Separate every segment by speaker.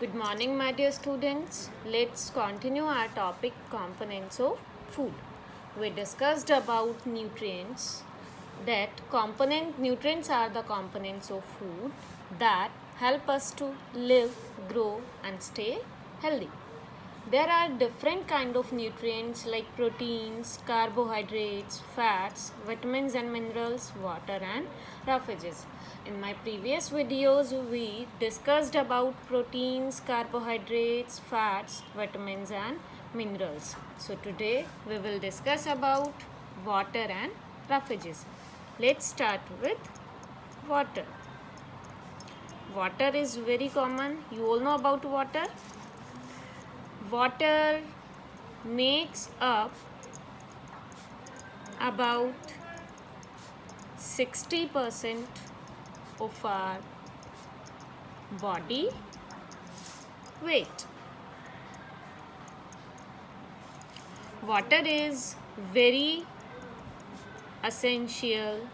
Speaker 1: Good morning, my dear students. Let's continue our topic components of food. We discussed about nutrients. That component nutrients are the components of food that help us to live, grow, and stay healthy. There are different kind of nutrients like proteins, carbohydrates, fats, vitamins and minerals, water and roughages. In my previous videos, we discussed about proteins, carbohydrates, fats, vitamins and minerals. So today we will discuss about water and roughages. Let's start with water. Water is very common. You all know about water. Water makes up about 60% of our body weight. Water is very essential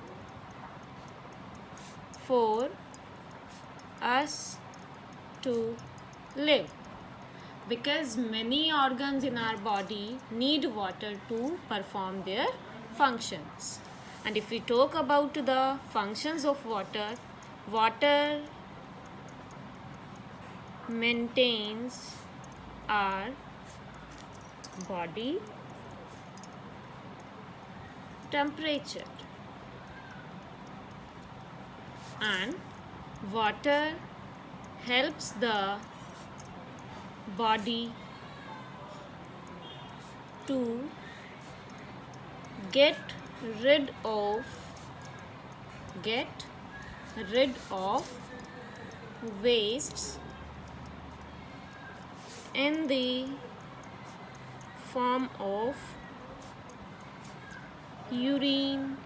Speaker 1: for us to live because many organs in our body need water to perform their functions. And if we talk about the functions of water, water maintains our body temperature, and water helps the body to get rid of wastes in the form of urine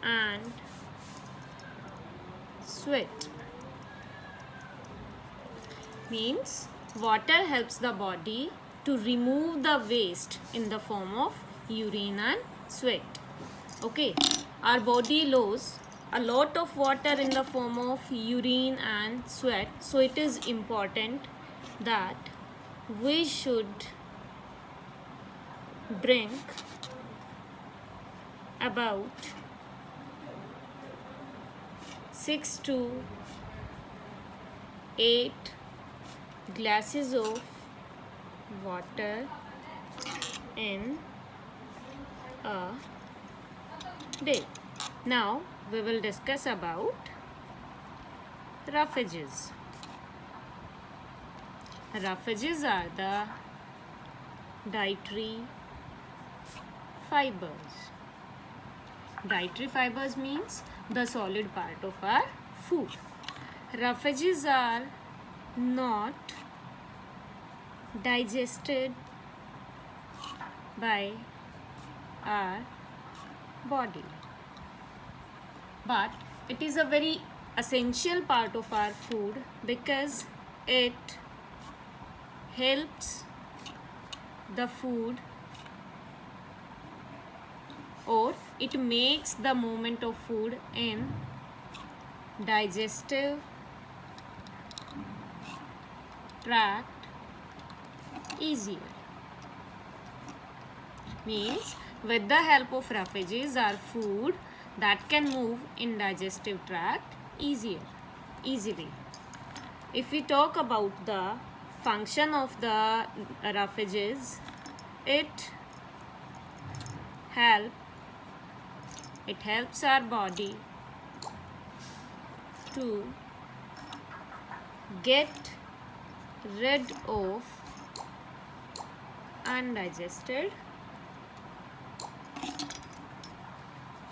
Speaker 1: and sweat. Means water helps the body to remove the waste in the form of urine and sweat. Okay, our body loses a lot of water in the form of urine and sweat, so it is important that we should drink about 6 to 8 glasses of water in a day. Now we will discuss about roughages. Roughages are the dietary fibers. Dietary fibers means the solid part of our food. Roughages are not digested by our body, but it is a very essential part of our food because it helps the food, or it makes the movement of food in digestive tract easier. Means with the help of roughages, our food that can move in digestive tract easily. If we talk about the function of the roughages, it helps our body to get rid of undigested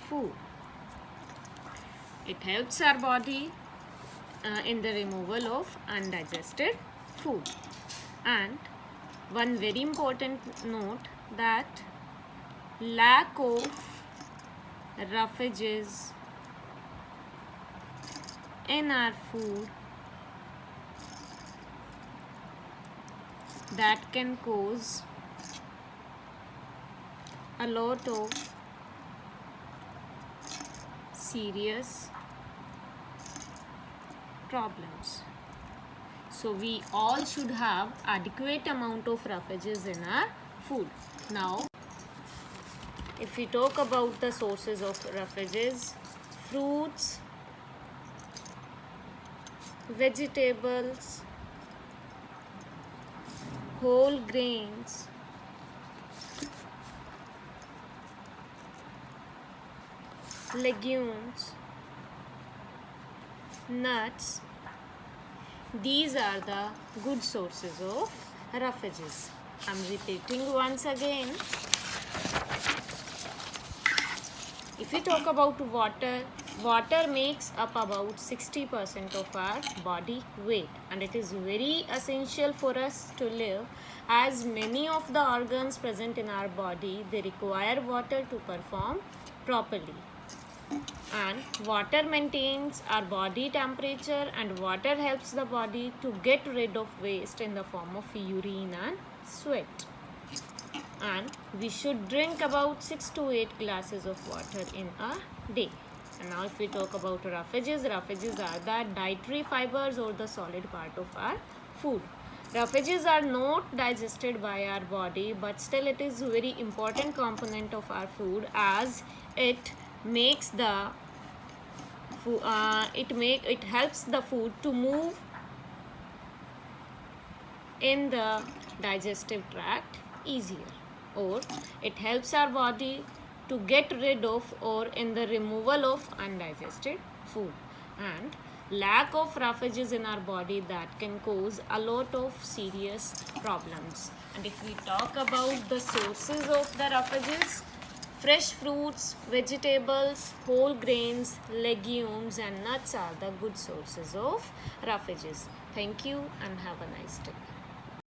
Speaker 1: food. It helps our body in the removal of undigested food. And one very important note, that lack of roughages in our food that can cause a lot of serious problems. So we all should have adequate amount of roughages in our food. Now, if we talk about the sources of roughages, fruits, vegetables, whole grains, legumes, nuts, these are the good sources of roughages. I'm repeating once again. If we talk about water, water makes up about 60% of our body weight, and it is very essential for us to live, as many of the organs present in our body, they require water to perform properly. And water maintains our body temperature, and water helps the body to get rid of waste in the form of urine and sweat. And we should drink about 6 to 8 glasses of water in a day. And now if we talk about roughages, roughages are the dietary fibers or the solid part of our food. Roughages are not digested by our body, but still it is a very important component of our food, as it makes the it helps the food to move in the digestive tract easier, or it helps our body to get rid of or in the removal of undigested food. And lack of roughages in our body, that can cause a lot of serious problems. And if we talk about the sources of the roughages, fresh fruits, vegetables, whole grains, legumes and nuts are the good sources of roughages. Thank you and have a nice day.